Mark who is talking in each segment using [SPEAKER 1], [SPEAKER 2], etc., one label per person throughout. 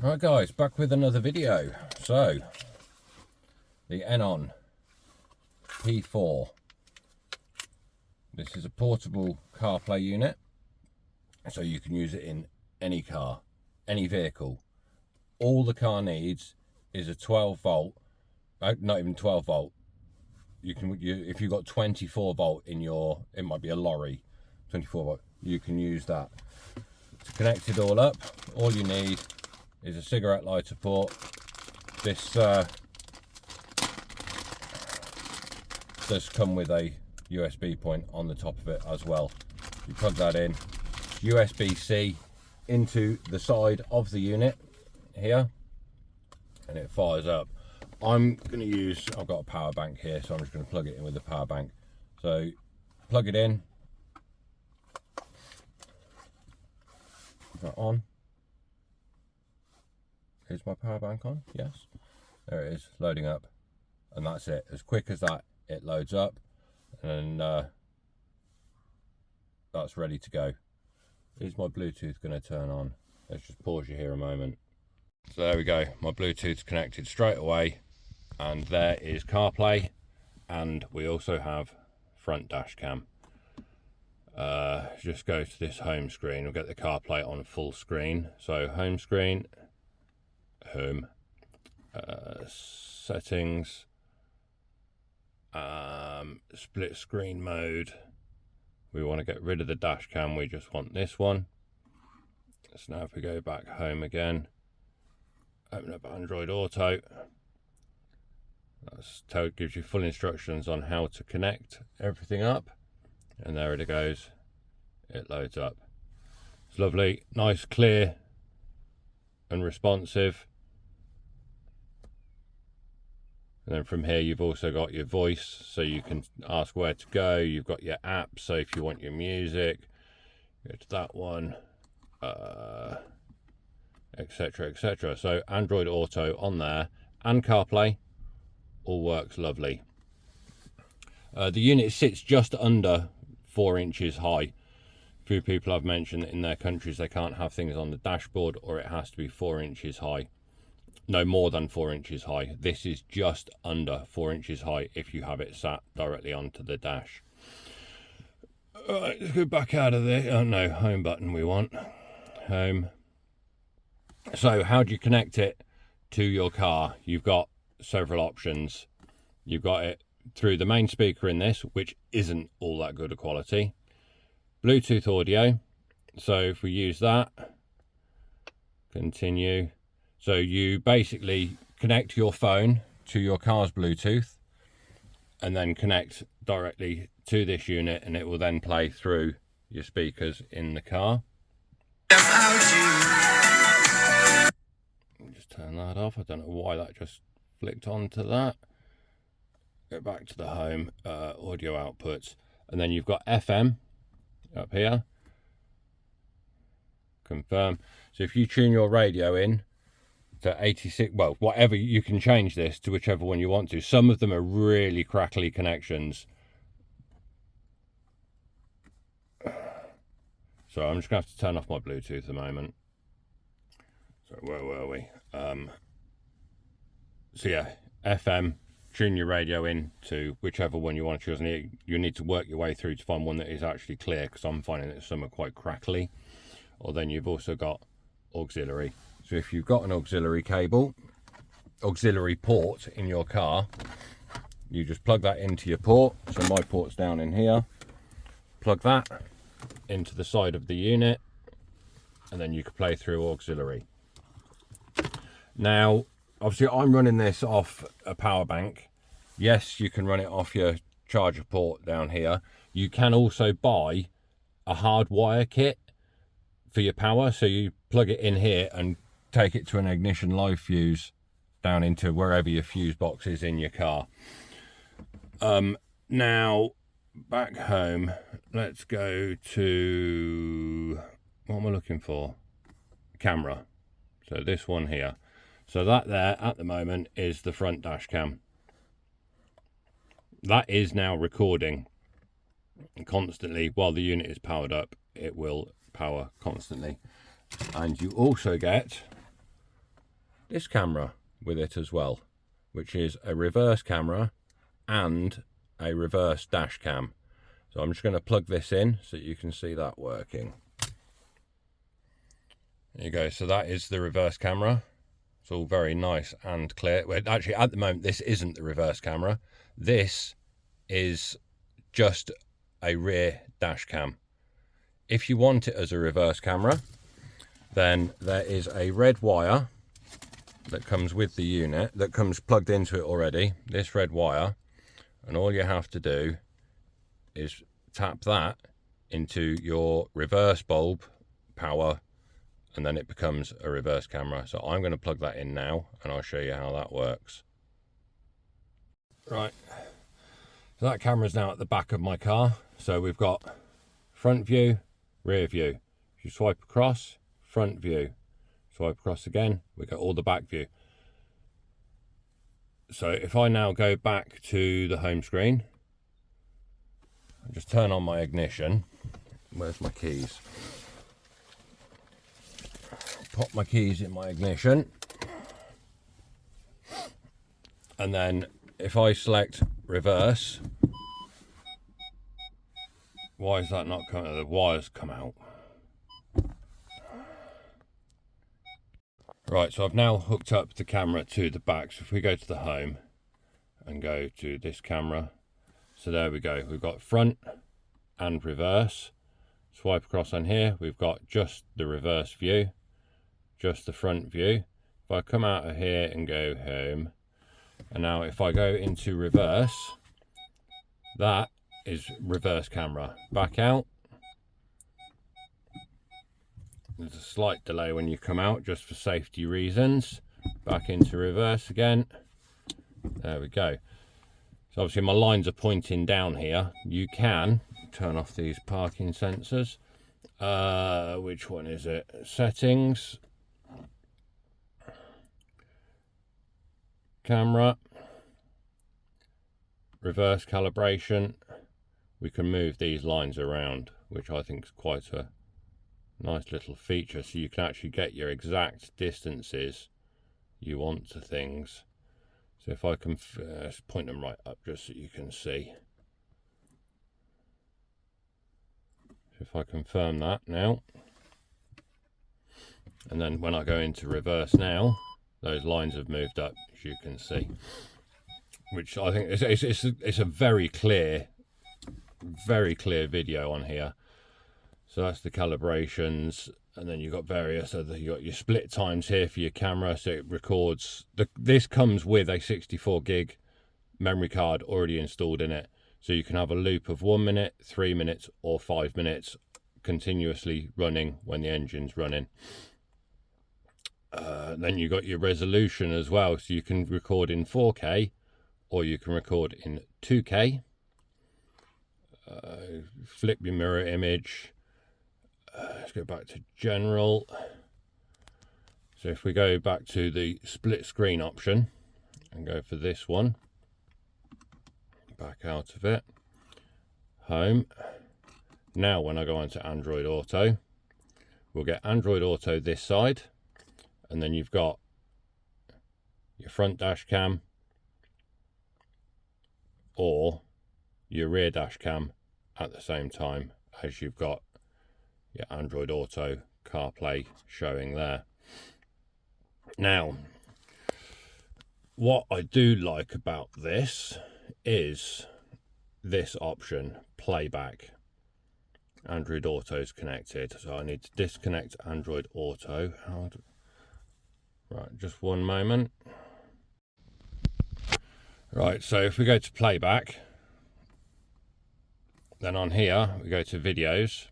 [SPEAKER 1] Right guys, back with another video. So, the Eonon P4. This is a portable CarPlay unit, so you can use it in any car, any vehicle. All the car needs is a 12 volt, not even 12 volt. If you've got 24 volt in your, it might be a lorry, 24 volt, you can use that. To connect it all up, all you need is a cigarette lighter port. This does come with a USB point on the top of it as well. You plug that in, USB-C into the side of the unit here, and it fires up. I've got a power bank here, so I'm just going to plug it in with the power bank. So plug it in, that on. Is my power bank on? Yes. There it is, loading up. And that's it. As quick as that, it loads up. And that's ready to go. Is my Bluetooth going to turn on? Let's just pause you here a moment. So there we go. My Bluetooth's connected straight away. And there is CarPlay. And we also have front dash cam. Just go to this home screen. We'll get the CarPlay on full screen. So home screen. Home, settings, split screen mode. We want to get rid of the dash cam, we just want this one. So now if we go back home again, open up Android Auto, gives you full instructions on how to connect everything up, and there it goes, it loads up. It's lovely, nice, clear and responsive. And then from here you've also got your voice, so you can ask where to go. You've got your app, so if you want your music, go to that one, etc, etc. So Android Auto on there, and CarPlay, all works lovely. The unit sits just under 4 inches high. A few people have mentioned that in their countries they can't have things on the dashboard, or it has to be 4 inches high. No more than 4 inches high. This is just under 4 inches high if you have it sat directly onto the dash. Alright, let's go back out of there. Oh no, home button we want. Home. So how do you connect it to your car? You've got several options. You've got it through the main speaker in this, which isn't all that good a quality. Bluetooth audio. So if we use that, continue. So you basically connect your phone to your car's Bluetooth and then connect directly to this unit, and it will then play through your speakers in the car. Just turn that off. I don't know why that just flicked onto that. Go back to the home, audio outputs, and then you've got FM up here. Confirm. So if you tune your radio in to 86, well, whatever, you can change this to whichever one you want to. Some of them are really crackly connections. So I'm just going to have to turn off my Bluetooth a moment. So where were we? So yeah, FM, tune your radio in to whichever one you want to choose. And you need to work your way through to find one that is actually clear, because I'm finding that some are quite crackly. Or then you've also got auxiliary. So if you've got an auxiliary port in your car, you just plug that into your port. So my port's down in here. Plug that into the side of the unit, and then you can play through auxiliary. Now, obviously I'm running this off a power bank. Yes, you can run it off your charger port down here. You can also buy a hardwire kit for your power. So you plug it in here and take it to an ignition live fuse down into wherever your fuse box is in your car. Now back home, let's go to, what am I looking for? Camera. So this one here. So that there at the moment is the front dash cam. That is now recording constantly while the unit is powered up. It will power constantly. And you also get this camera with it as well, which is a reverse camera and a reverse dash cam. So I'm just going to plug this in so you can see that working. There you go. So that is the reverse camera. It's all very nice and clear. Well, actually, at the moment, this isn't the reverse camera. This is just a rear dash cam. If you want it as a reverse camera, then there is a red wire that comes with the unit, that comes plugged into it already, this red wire, and all you have to do is tap that into your reverse bulb power, and then it becomes a reverse camera. So I'm going to plug that in now and I'll show you how that works. Right, so that camera is now at the back of my car. So we've got front view, rear view. If you swipe across, front view. Swipe across again, we got all the back view. So if I now go back to the home screen, and just turn on my ignition. Where's my keys? Pop my keys in my ignition. And then if I select reverse, why is that not coming? The wires come out. Right, so I've now hooked up the camera to the back. So if we go to the home and go to this camera, so there we go. We've got front and reverse. Swipe across on here, we've got just the reverse view, just the front view. If I come out of here and go home, and now if I go into reverse, that is reverse camera. Back out. There's a slight delay when you come out, just for safety reasons. Back into reverse again. There we go. So obviously my lines are pointing down here. You can turn off these parking sensors. Which one is it? Settings. Camera. Reverse calibration. We can move these lines around, which I think is quite a nice little feature. So you can actually get your exact distances you want to things. So if I can point them right up just so you can see. So if I confirm that now, and then when I go into reverse now, those lines have moved up, as you can see, which I think it's a very clear video on here. So that's the calibrations, and then you've got various other, you got your split times here for your camera, so it records. This comes with a 64 gig memory card already installed in it, so you can have a loop of 1 minute, 3 minutes, or 5 minutes continuously running when the engine's running. Then you got your resolution as well, so you can record in 4K or you can record in 2K. Flip your mirror image. Let's go back to general. So if we go back to the split screen option and go for this one, back out of it, home. Now when I go on to Android Auto, we'll get Android Auto this side, and then you've got your front dash cam or your rear dash cam at the same time as you've got your Android Auto CarPlay showing there. Now, what I do like about this is this option, playback. Android Auto is connected, so I need to disconnect Android Auto. Right, just one moment. Right, so if we go to playback, then on here we go to videos.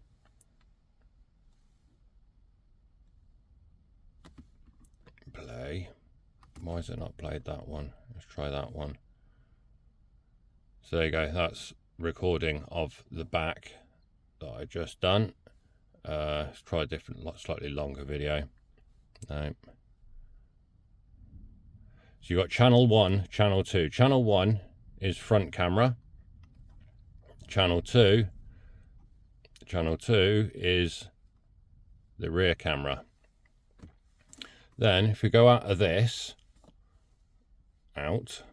[SPEAKER 1] Play. Why is it not played that one? Let's try that one. So there you go, that's recording of the back that I just done. Let's try a different, slightly longer video. No. So you've got channel 1, channel 2. Channel 1 is front camera. Channel 2 is the rear camera. Then if we go out of this, out,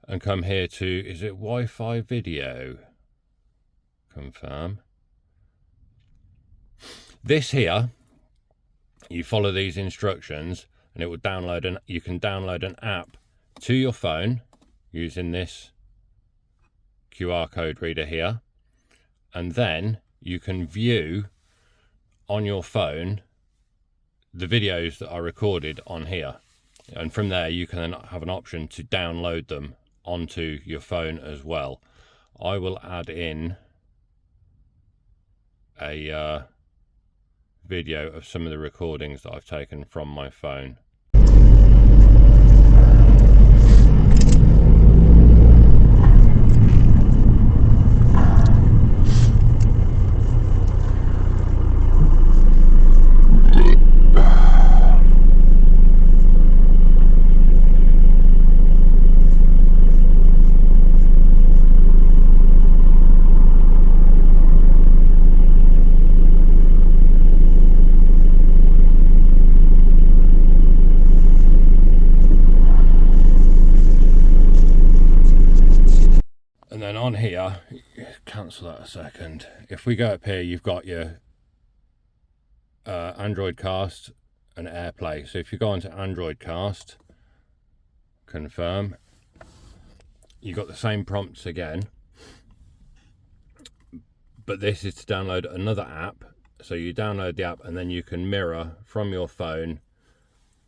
[SPEAKER 1] and come here to, is it Wi-Fi video? Confirm. This here, you follow these instructions and it will download, and you can download an app to your phone using this QR code reader here, and then you can view on your phone the videos that are recorded on here, and from there you can then have an option to download them onto your phone as well. I will add in a video of some of the recordings that I've taken from my phone. And then on here, cancel that a second. If we go up here, you've got your Android Cast and AirPlay. So if you go onto Android Cast, confirm, you've got the same prompts again, but this is to download another app. So you download the app and then you can mirror from your phone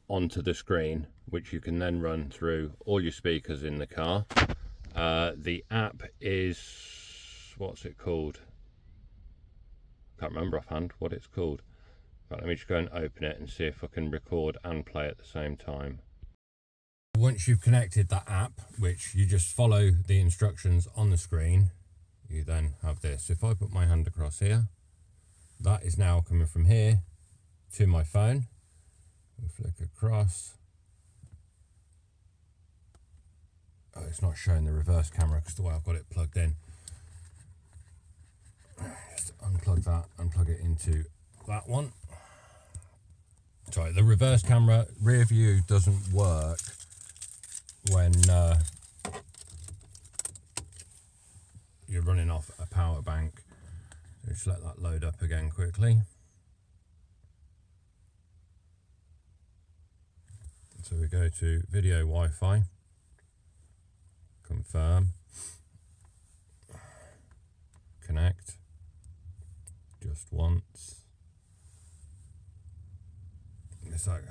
[SPEAKER 1] onto the screen, which you can then run through all your speakers in the car. The app is, what's it called? Can't remember offhand what it's called. Right, let me just go and open it and see if I can record and play at the same time. Once you've connected that app, which you just follow the instructions on the screen, you then have this. If I put my hand across here, that is now coming from here to my phone. We'll flick across. Oh, it's not showing the reverse camera because the way I've got it plugged in. Just unplug that and plug it into that one. Sorry, the reverse camera rear view doesn't work when you're running off a power bank. So just let that load up again quickly. So we go to video Wi-Fi. Confirm, connect, just once. It's like,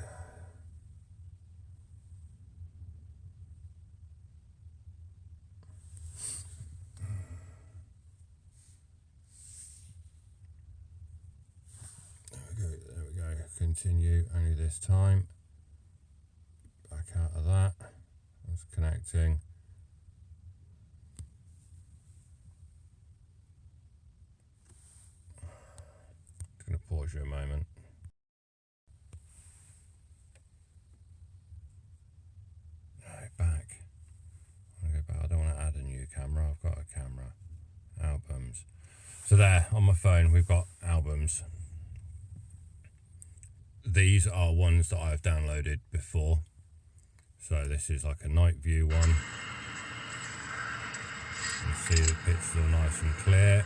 [SPEAKER 1] there we go, continue only this time. Back out of that, it's connecting. Going to pause you a moment. Right, back. I don't want to add a new camera. I've got a camera. Albums. So there, on my phone, we've got albums. These are ones that I've downloaded before. So this is like a night view one. You can see the pictures are nice and clear.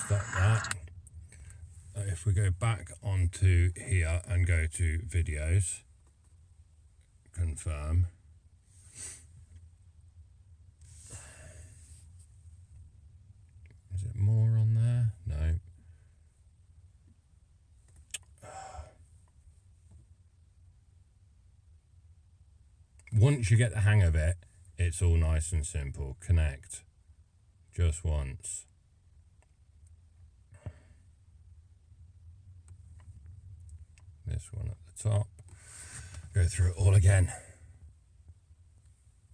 [SPEAKER 1] Stop that. If we go back onto here and go to videos, confirm. Is it more on there? No. Once you get the hang of it, it's all nice and simple. Connect just once. This one at the top. Go through it all again.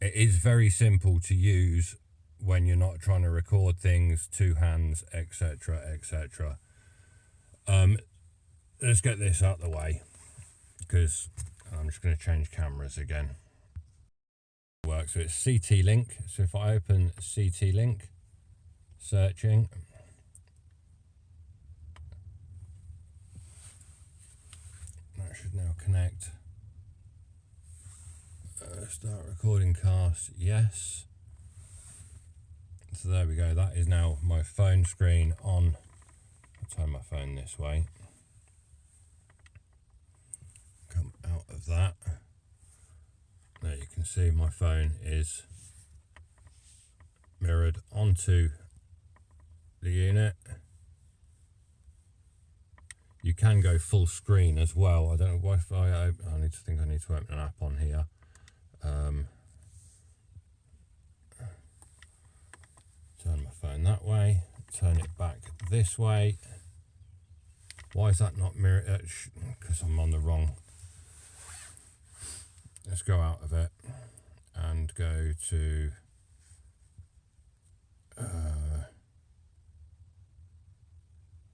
[SPEAKER 1] It is very simple to use when you're not trying to record things, two hands, etc, etc. Let's get this out of the way because I'm just going to change cameras again. Works. So it's CT Link. So if I open CT Link, searching, that should now connect. Start recording cast, yes. So there we go, that is now my phone screen on. I'll turn my phone this way. Come out of that. There you can see my phone is mirrored onto the unit. You can go full screen as well. I don't know why I need to open an app on here. Turn my phone that way, turn it back this way. Why is that not mirrored? Because I'm on the wrong. Let's go out of it and go to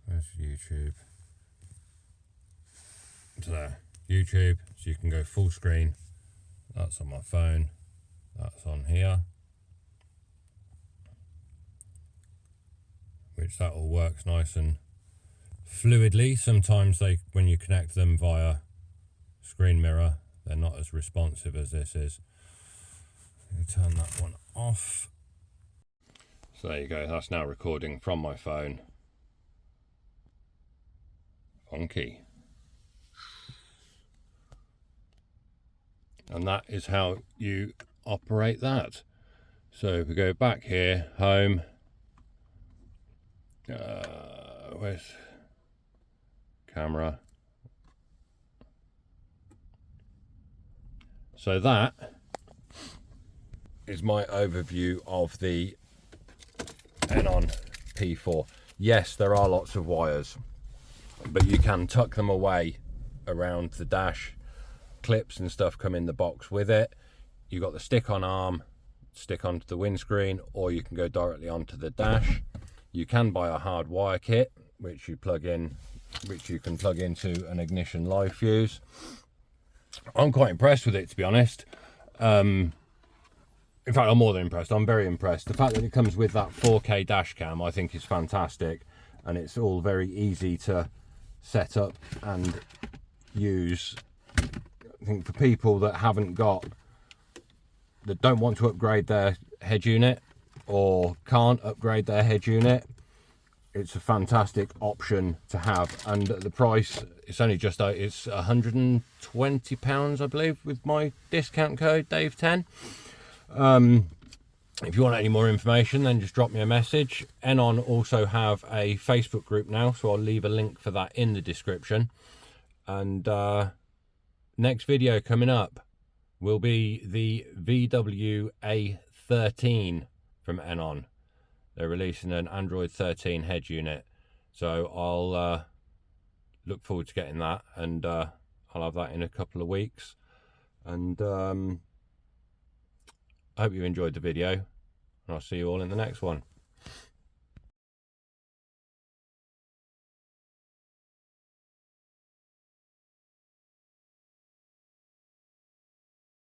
[SPEAKER 1] where's YouTube? So there, YouTube, so you can go full screen. That's on my phone, that's on here, which that all works nice and fluidly. Sometimes when you connect them via screen mirror, they're not as responsive as this is. Turn that one off. So there you go, that's now recording from my phone. Funky. And that is how you operate that. So if we go back here, home, where's camera? So that is my overview of the Eonon P4. Yes, there are lots of wires, but you can tuck them away around the dash. Clips and stuff come in the box with it. You've got the stick-on arm, stick onto the windscreen, or you can go directly onto the dash. You can buy a hardwire kit, which you can plug into an ignition live fuse. I'm quite impressed with it, to be honest. In fact, I'm more than impressed. I'm very impressed. The fact that it comes with that 4K dash cam, I think is fantastic, and it's all very easy to set up and use. I think for people that don't want to upgrade their head unit or can't upgrade their head unit, it's a fantastic option to have. And at the price, it's only just it's £120, I believe, with my discount code Dave10. If you want any more information, then just drop me a message. Eonon also have a Facebook group now, so I'll leave a link for that in the description. And next video coming up will be the VW A13 from Eonon. They're releasing an Android 13 head unit, so I'll look forward to getting that, and I'll have that in a couple of weeks. And I hope you enjoyed the video, and I'll see you all in the next one.